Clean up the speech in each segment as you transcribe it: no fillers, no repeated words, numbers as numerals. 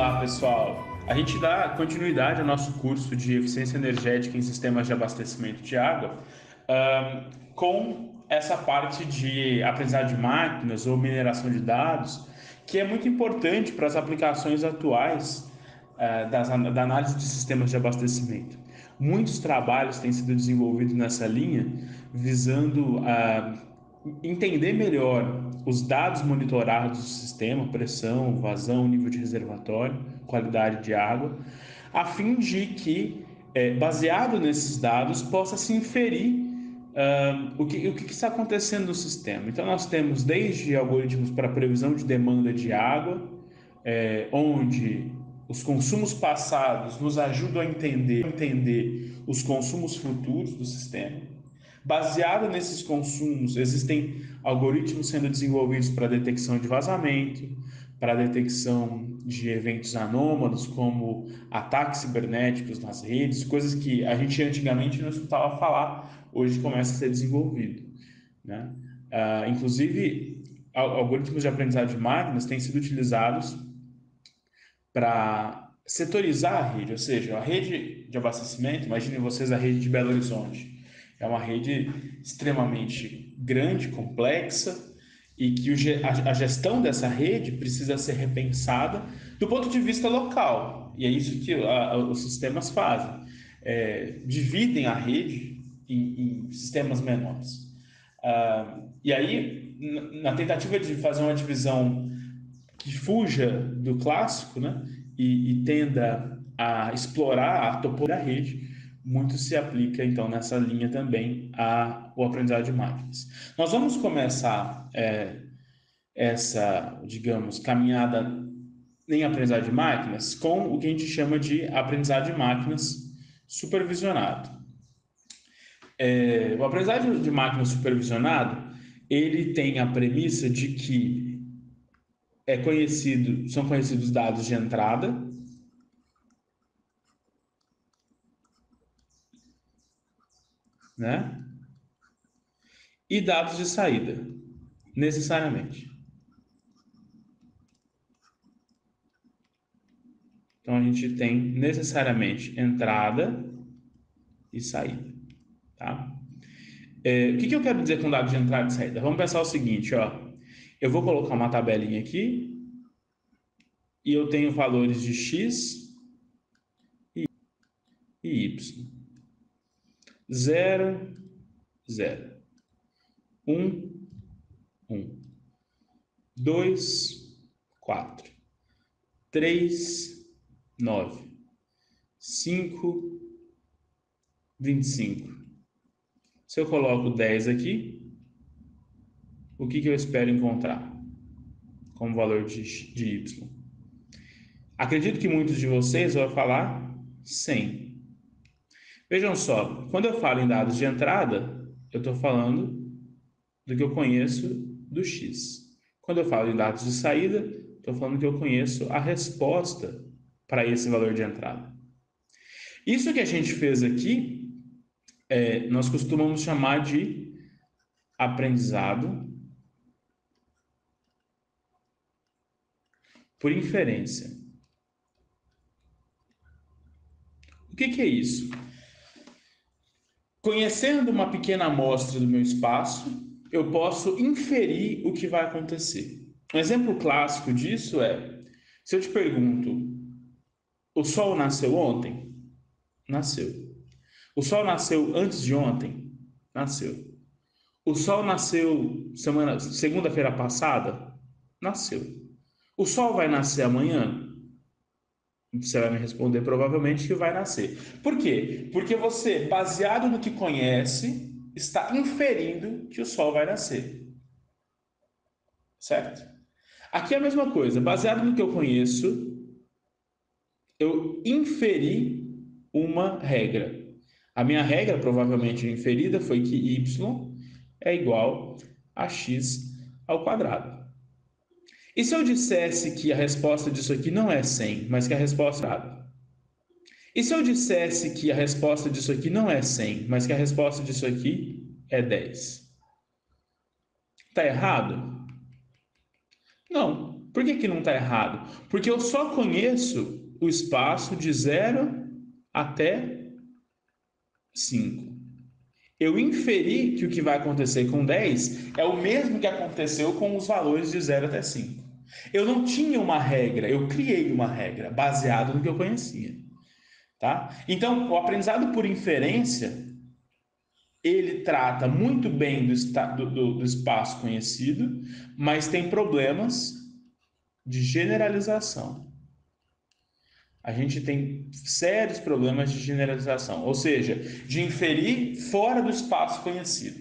Olá, pessoal. A gente dá continuidade ao nosso curso de eficiência energética em sistemas de abastecimento de água, com essa parte de aprendizagem de máquinas ou mineração de dados, que é muito importante para as aplicações atuais da análise de sistemas de abastecimento. Muitos trabalhos têm sido desenvolvidos nessa linha, visando entender melhor os dados monitorados do sistema, pressão, vazão, nível de reservatório, qualidade de água, a fim de que, baseado nesses dados, possa se inferir o que está acontecendo no sistema. Então, nós temos desde algoritmos para previsão de demanda de água, onde os consumos passados nos ajudam a entender os consumos futuros do sistema. Baseado nesses consumos, existem algoritmos sendo desenvolvidos para detecção de vazamento, para detecção de eventos anômalos, como ataques cibernéticos nas redes, coisas que a gente antigamente não escutava falar, hoje começa a ser desenvolvido, né? Inclusive, algoritmos de aprendizagem de máquinas têm sido utilizados para setorizar a rede, ou seja, a rede de abastecimento, imaginem vocês a rede de Belo Horizonte. É uma rede extremamente grande, complexa, e que a gestão dessa rede precisa ser repensada do ponto de vista local. E é isso que os sistemas fazem. Dividem a rede em sistemas menores. E aí, na tentativa de fazer uma divisão que fuja do clássico, né, e tenda a explorar a topologia da rede, muito se aplica, então, nessa linha também o aprendizado de máquinas. Nós vamos começar essa, digamos, caminhada em aprendizado de máquinas com o que a gente chama de aprendizado de máquinas supervisionado. O aprendizado de máquinas supervisionado, ele tem a premissa de que são conhecidos dados de entrada, né? E dados de saída, necessariamente. Então a gente tem necessariamente entrada e saída, tá? O que eu quero dizer com dados de entrada e saída? Vamos pensar o seguinte, ó. Eu vou colocar uma tabelinha aqui e eu tenho valores de x e y. 0, 0. 1, 1. 2, 4. 3, 9. 5, 25. Se eu coloco 10 aqui, o que eu espero encontrar como valor de y? Acredito que muitos de vocês vão falar 100. Vejam só, quando eu falo em dados de entrada, eu estou falando do que eu conheço do x. Quando eu falo em dados de saída, estou falando que eu conheço a resposta para esse valor de entrada. Isso que a gente fez aqui, nós costumamos chamar de aprendizado por inferência. O que é isso? Conhecendo uma pequena amostra do meu espaço, eu posso inferir o que vai acontecer. Um exemplo clássico disso se eu te pergunto, o Sol nasceu ontem? Nasceu. O Sol nasceu antes de ontem? Nasceu. O Sol nasceu segunda-feira passada? Nasceu. O Sol vai nascer amanhã? Você vai me responder provavelmente que vai nascer. Por quê? Porque você, baseado no que conhece, está inferindo que o Sol vai nascer. Certo? Aqui é a mesma coisa. Baseado no que eu conheço, eu inferi uma regra. A minha regra, provavelmente inferida, foi que y é igual a x ao quadrado. E se eu dissesse que a resposta disso aqui não é 100, mas que a resposta é errada? E se eu dissesse que a resposta disso aqui não é 100, mas que a resposta disso aqui é 10? Está errado? Não. Por que não está errado? Porque eu só conheço o espaço de 0 até 5. Eu inferi que o que vai acontecer com 10 é o mesmo que aconteceu com os valores de 0 até 5. Eu não tinha uma regra, eu criei uma regra baseada no que eu conhecia. Tá? Então, o aprendizado por inferência, ele trata muito bem do espaço conhecido, mas tem problemas de generalização. A gente tem sérios problemas de generalização, ou seja, de inferir fora do espaço conhecido.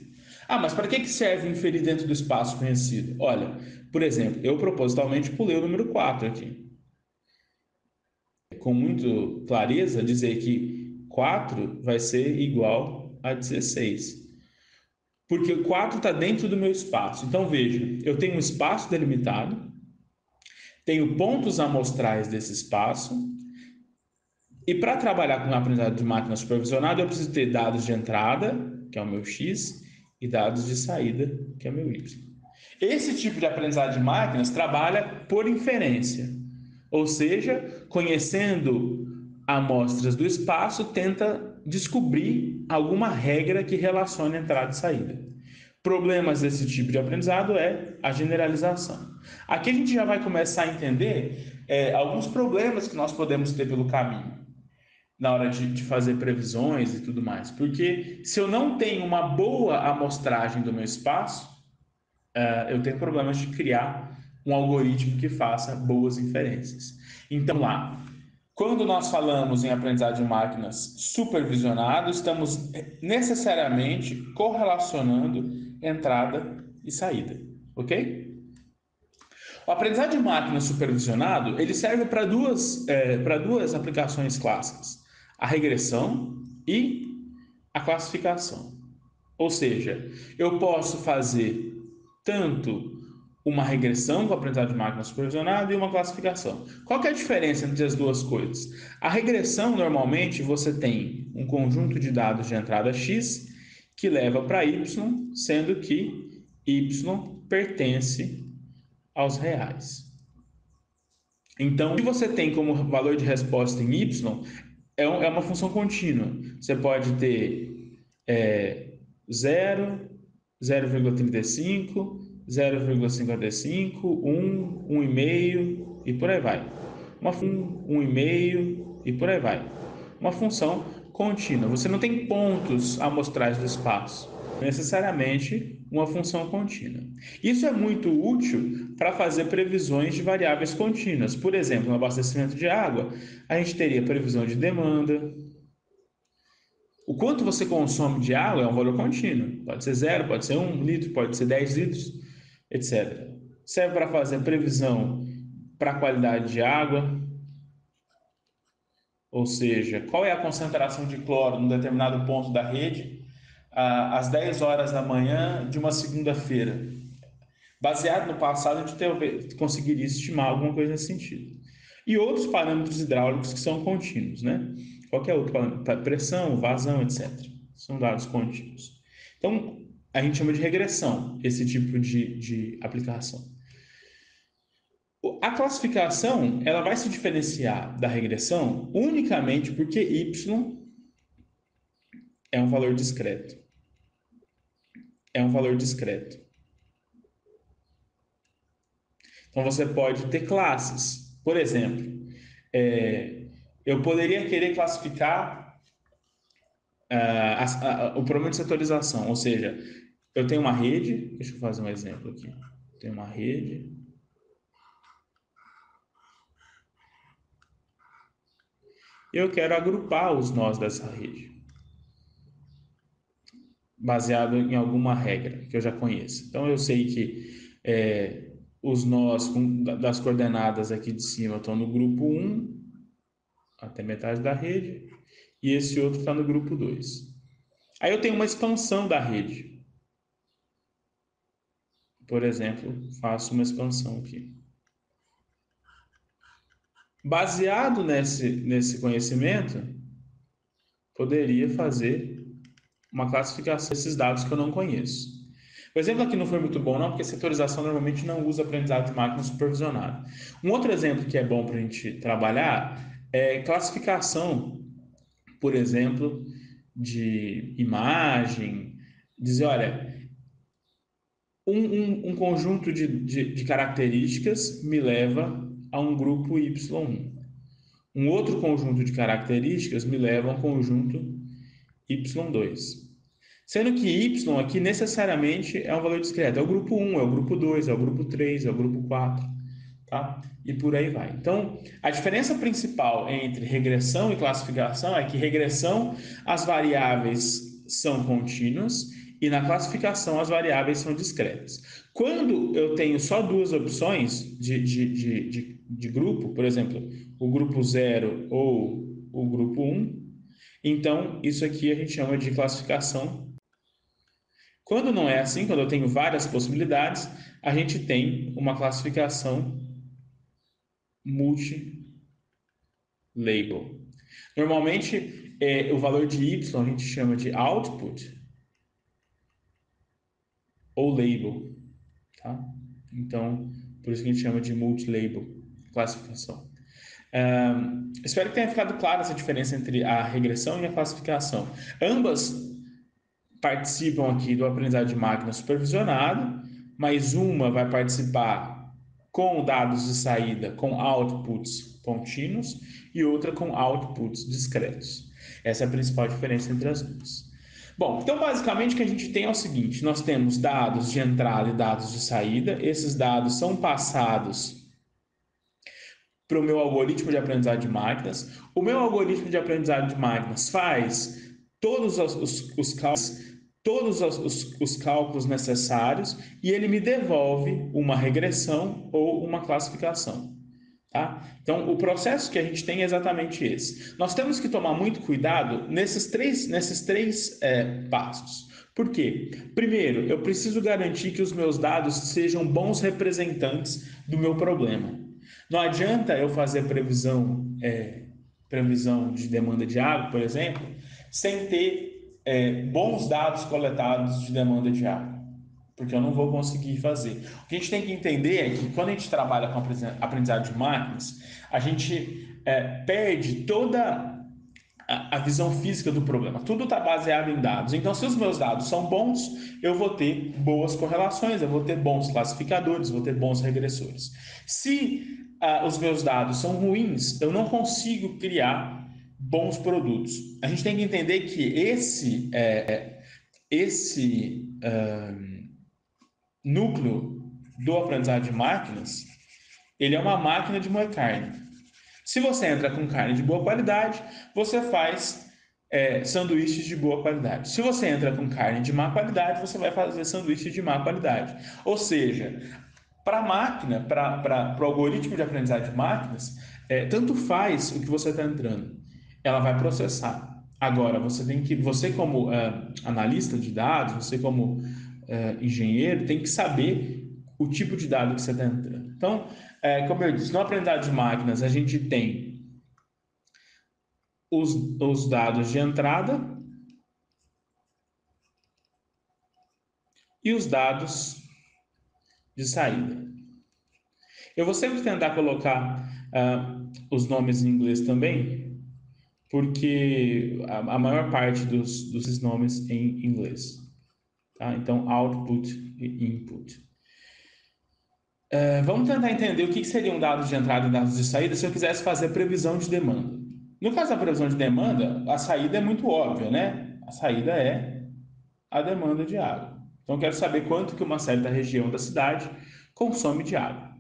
Ah, mas para que serve inferir dentro do espaço conhecido? Olha, por exemplo, eu propositalmente pulei o número 4 aqui. Com muito clareza, dizer que 4 vai ser igual a 16. Porque o 4 está dentro do meu espaço. Então, veja, eu tenho um espaço delimitado, tenho pontos amostrais desse espaço, e para trabalhar com o aprendizado de máquina supervisionado, eu preciso ter dados de entrada, que é o meu x, e dados de saída, que é o meu y. Esse tipo de aprendizado de máquinas trabalha por inferência, ou seja, conhecendo amostras do espaço, tenta descobrir alguma regra que relacione entrada e saída. Problemas desse tipo de aprendizado é a generalização. Aqui a gente já vai começar a entender alguns problemas que nós podemos ter pelo caminho na hora de fazer previsões e tudo mais. Porque se eu não tenho uma boa amostragem do meu espaço, eu tenho problemas de criar um algoritmo que faça boas inferências. Então, lá, quando nós falamos em aprendizado de máquinas supervisionado, estamos necessariamente correlacionando entrada e saída, ok? O aprendizado de máquina supervisionado, ele serve para duas aplicações clássicas: a regressão e a classificação. Ou seja, eu posso fazer tanto uma regressão com o aprendizado de máquina supervisionado e uma classificação. Qual que é a diferença entre as duas coisas? A regressão, normalmente, você tem um conjunto de dados de entrada x que leva para y, sendo que y pertence aos reais. Então, o que você tem como valor de resposta em y é uma função contínua. Você pode ter 0, 0,35, 0,55, 1, 1,5 e por aí vai. 1,5 e por aí vai. Uma função contínua. Você não tem pontos amostrais do espaço, necessariamente uma função contínua. Isso é muito útil para fazer previsões de variáveis contínuas. Por exemplo, no abastecimento de água, a gente teria previsão de demanda. O quanto você consome de água é um valor contínuo. Pode ser 0, pode ser 1 litro, pode ser 10 litros, etc. Serve para fazer previsão para a qualidade de água, ou seja, qual é a concentração de cloro em um determinado ponto da rede às 10 horas da manhã de uma segunda-feira. Baseado no passado, a gente conseguiria estimar alguma coisa nesse sentido. E outros parâmetros hidráulicos que são contínuos, né? Qualquer outro parâmetro, pressão, vazão, etc. São dados contínuos. Então, a gente chama de regressão esse tipo de aplicação. A classificação, ela vai se diferenciar da regressão unicamente porque y é um valor discreto. É um valor discreto. Então, você pode ter classes. Por exemplo, eu poderia querer classificar o problema de setorização, ou seja, eu tenho uma rede, deixa eu fazer um exemplo aqui. Tenho uma rede. Eu quero agrupar os nós dessa rede, baseado em alguma regra que eu já conheço. Então, eu sei que os nós das coordenadas aqui de cima estão no grupo 1, até metade da rede, e esse outro está no grupo 2. Aí eu tenho uma expansão da rede. Por exemplo, faço uma expansão aqui. Baseado nesse conhecimento, poderia fazer uma classificação desses dados que eu não conheço. O exemplo aqui não foi muito bom, não, porque setorização normalmente não usa aprendizado de máquina supervisionado. Um outro exemplo que é bom para a gente trabalhar é classificação, por exemplo, de imagem. Dizer, olha, um conjunto de características me leva a um grupo Y1. Um outro conjunto de características me leva a um conjunto Y2. Sendo que Y aqui necessariamente é um valor discreto. É o grupo 1, é o grupo 2, é o grupo 3, é o grupo 4, tá? E por aí vai. Então, a diferença principal entre regressão e classificação é que regressão as variáveis são contínuas e na classificação as variáveis são discretas. Quando eu tenho só duas opções de grupo, por exemplo, o grupo 0 ou o grupo 1, então isso aqui a gente chama de classificação. Quando não é assim, quando eu tenho várias possibilidades, a gente tem uma classificação multi-label. Normalmente, o valor de y a gente chama de output ou label, tá? Então, por isso que a gente chama de multi-label classificação. Espero que tenha ficado clara essa diferença entre a regressão e a classificação. Ambas participam aqui do aprendizado de máquina supervisionado, mas uma vai participar com dados de saída com outputs contínuos e outra com outputs discretos. Essa é a principal diferença entre as duas. Bom, então basicamente o que a gente tem é o seguinte: nós temos dados de entrada e dados de saída, esses dados são passados para o meu algoritmo de aprendizado de máquinas. O meu algoritmo de aprendizado de máquinas faz todos os cálculos necessários e ele me devolve uma regressão ou uma classificação. Tá? Então, o processo que a gente tem é exatamente esse. Nós temos que tomar muito cuidado nesses três passos. Por quê? Primeiro, eu preciso garantir que os meus dados sejam bons representantes do meu problema. Não adianta eu fazer previsão de demanda de água, por exemplo, sem ter bons dados coletados de demanda de água, porque eu não vou conseguir fazer. O que a gente tem que entender é que quando a gente trabalha com aprendizado de máquinas, a gente perde toda a visão física do problema. Tudo está baseado em dados. Então, se os meus dados são bons, eu vou ter boas correlações, eu vou ter bons classificadores, vou ter bons regressores. Se os meus dados são ruins, eu não consigo criar bons produtos. A gente tem que entender que esse núcleo do aprendizado de máquinas, ele é uma máquina de moer carne. Se você entra com carne de boa qualidade, você faz sanduíches de boa qualidade. Se você entra com carne de má qualidade, você vai fazer sanduíches de má qualidade. Ou seja, para a máquina, para o algoritmo de aprendizagem de máquinas, tanto faz o que você está entrando. Ela vai processar. Agora, você como analista de dados, você como engenheiro, tem que saber o tipo de dado que você está entrando. Então, como eu disse, no aprendizado de máquinas, a gente tem os dados de entrada e os dados de saída. Eu vou sempre tentar colocar os nomes em inglês também, porque a maior parte dos nomes em inglês. Tá? Então, output e input. Vamos tentar entender o que seriam dados de entrada e dados de saída se eu quisesse fazer previsão de demanda. No caso da previsão de demanda, a saída é muito óbvia, né? A saída é a demanda de água. Então, eu quero saber quanto que uma certa região da cidade consome de água.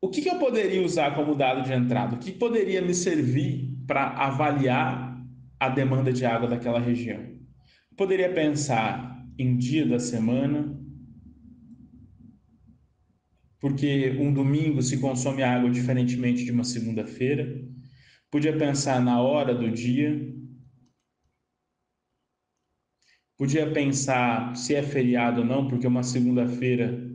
O que eu poderia usar como dado de entrada? O que poderia me servir para avaliar a demanda de água daquela região? Eu poderia pensar em dia da semana, porque um domingo se consome água diferentemente de uma segunda-feira. Podia pensar na hora do dia. Podia pensar se é feriado ou não, porque uma segunda-feira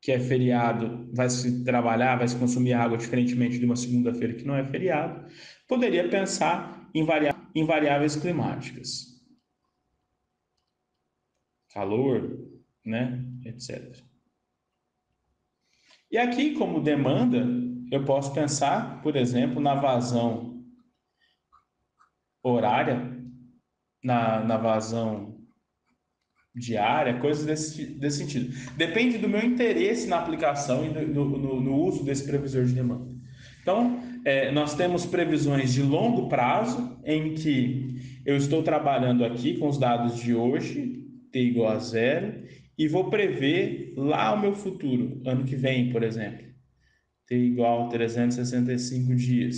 que é feriado vai se trabalhar, vai se consumir água diferentemente de uma segunda-feira que não é feriado. Poderia pensar em variáveis climáticas. calor, né, etc. E aqui, como demanda, eu posso pensar, por exemplo, na vazão horária, na vazão diária, coisas desse sentido. Depende do meu interesse na aplicação e no uso desse previsor de demanda. Então, nós temos previsões de longo prazo, em que eu estou trabalhando aqui com os dados de hoje, t igual a zero, e vou prever lá o meu futuro, ano que vem, por exemplo, t igual a 365 dias.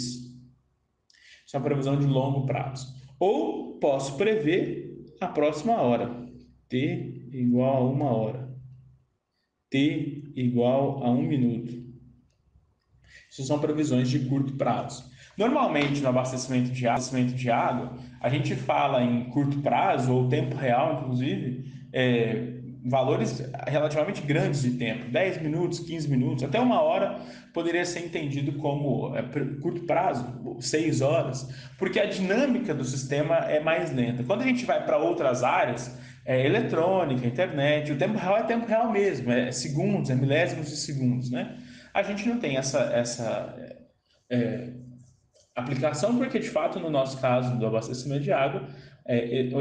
Isso é uma previsão de longo prazo. Ou posso prever a próxima hora, t igual a 1 hora, t igual a 1 minuto. Isso são previsões de curto prazo. Normalmente, no abastecimento de água, a gente fala em curto prazo, ou tempo real, inclusive, valores relativamente grandes de tempo, 10 minutos, 15 minutos, até 1 hora poderia ser entendido como curto prazo, 6 horas, porque a dinâmica do sistema é mais lenta. Quando a gente vai para outras áreas, eletrônica, internet, o tempo real é tempo real mesmo, é segundos, é milésimos de segundos, né? A gente não tem essa aplicação, porque de fato, no nosso caso do abastecimento de água,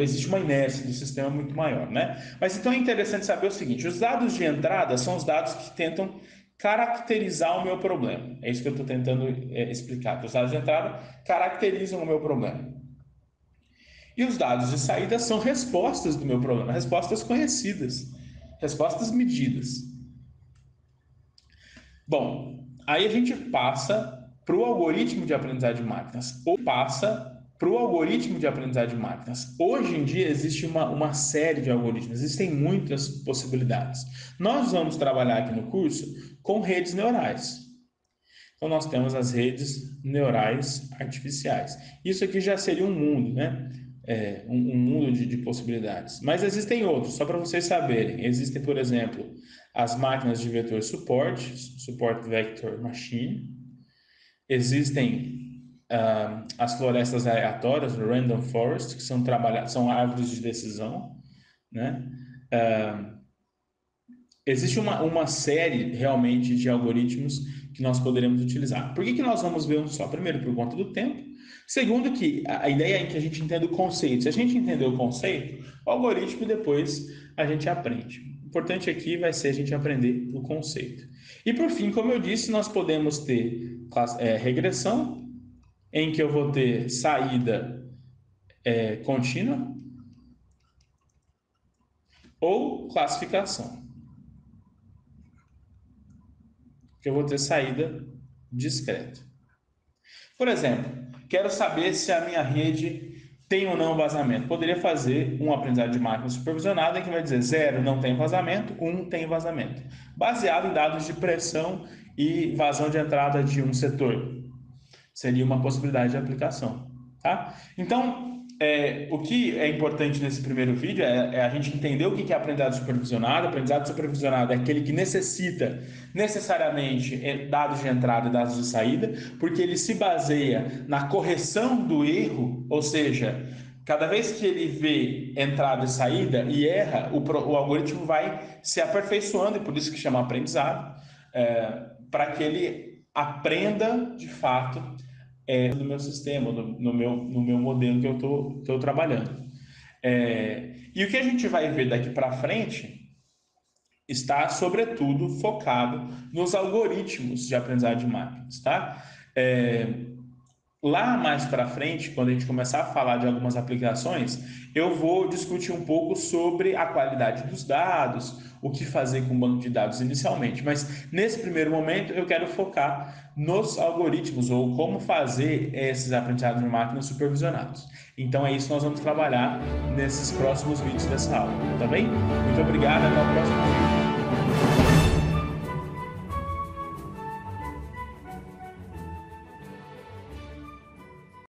existe uma inércia do sistema muito maior, né? Mas então é interessante saber o seguinte: os dados de entrada são os dados que tentam caracterizar o meu problema. É isso que eu estou tentando explicar. Os dados de entrada caracterizam o meu problema. E os dados de saída são respostas do meu problema, respostas conhecidas, respostas medidas. Bom, aí a gente passa para o algoritmo de aprendizagem de máquinas, ou passa para o algoritmo de aprendizagem de máquinas. Hoje em dia existe uma série de algoritmos, existem muitas possibilidades. Nós vamos trabalhar aqui no curso com redes neurais. Então nós temos as redes neurais artificiais. Isso aqui já seria um mundo, né? Um mundo de possibilidades. Mas existem outros, só para vocês saberem. Existem, por exemplo, as máquinas de vetor support vector machine. Existem as florestas aleatórias, random forest, que são árvores de decisão, né? Existe uma série realmente de algoritmos que nós poderemos utilizar. Por que nós vamos ver um só? Primeiro, por conta do tempo. Segundo, que a ideia é que a gente entenda o conceito. Se a gente entender o conceito, o algoritmo depois a gente aprende. O importante aqui vai ser a gente aprender o conceito. E por fim, como eu disse, nós podemos ter regressão, em que eu vou ter saída contínua, ou classificação, que eu vou ter saída discreta. Por exemplo, quero saber se a minha rede tem ou não vazamento. Poderia fazer um aprendizado de máquina supervisionada que vai dizer 0 não tem vazamento, 1 tem vazamento, baseado em dados de pressão e vazão de entrada de um setor. Seria uma possibilidade de aplicação, tá? Então, o que é importante nesse primeiro vídeo é a gente entender o que é aprendizado supervisionado. Aprendizado supervisionado é aquele que necessita necessariamente dados de entrada e dados de saída, porque ele se baseia na correção do erro, ou seja, cada vez que ele vê entrada e saída e erra, o algoritmo vai se aperfeiçoando, e por isso que chama aprendizado, para que ele aprenda de fato no meu sistema, no meu modelo que eu estou trabalhando. E o que a gente vai ver daqui para frente está, sobretudo, focado nos algoritmos de aprendizagem de máquinas, tá? Lá mais para frente, quando a gente começar a falar de algumas aplicações, eu vou discutir um pouco sobre a qualidade dos dados, o que fazer com o banco de dados inicialmente. Mas nesse primeiro momento eu quero focar nos algoritmos, ou como fazer esses aprendizados de máquinas supervisionados. Então é isso que nós vamos trabalhar nesses próximos vídeos dessa aula, tá bem? Muito obrigado, até o próximo vídeo.